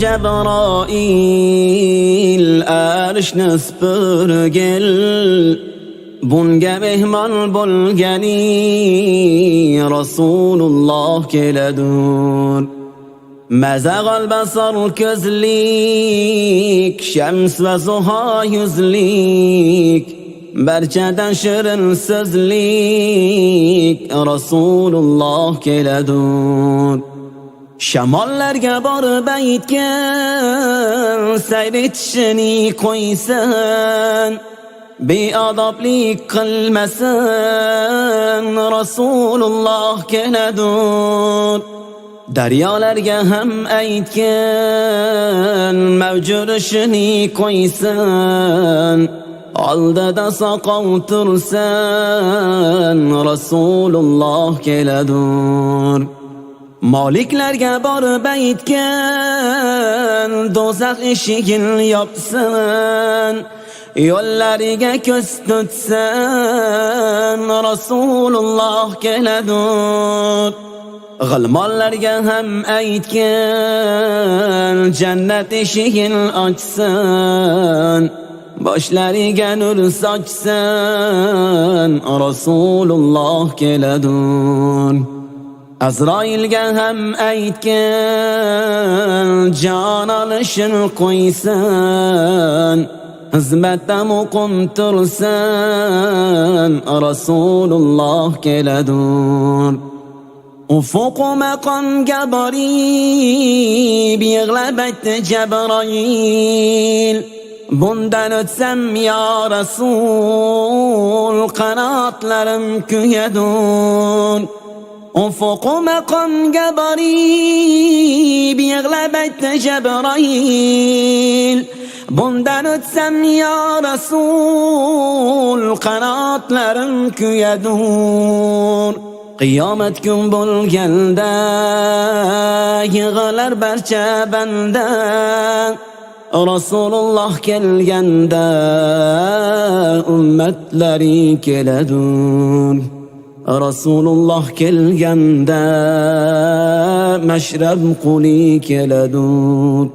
Cebrail arshni supurgil, bunga mehmon bo'lgani Rasululloh keladur. Mazag'al basar ko'zlik, shams va zuho yuzlik, barchadan shirin so'zlik Rasululloh keladur. Shamollarga borib aytgan, sayr etishini qo'ysan, beodoblik qilmasin Rasululloh keladur. Daryolarga ham aytgan, mavjud ishini qo'ysan, oldida soqov tursan Rasululloh keladur. Moliklarga borib aytgan, do'zax eshigini yopsan, yo'llariga ko'z tutsan Rasululloh keladur. G'ilmonlarga ham aytgan, jannat eshigini ochsan, boshlariga nur sochsan Rasululloh keladur. Azroilga ham aytgan, jon olishini qo'ysan, xizmatda muqim tursan Rasululloh keladur. Ufuq maqomga borib yig'lab aytdi Cebrail, bundan o'tsam ya Rasul, qanotlarim kuyadur. Ufuq maqomga borib yig'lab aytdi Cebrail, bundan o'tsam ya Rasul, qanotlarim kuyadur. Qiyomat kun bo'lganda yig'lar barcha banda, Rasululloh kelganda ummatlari keladur. Rasululloh kelganda mashrab quli keladur.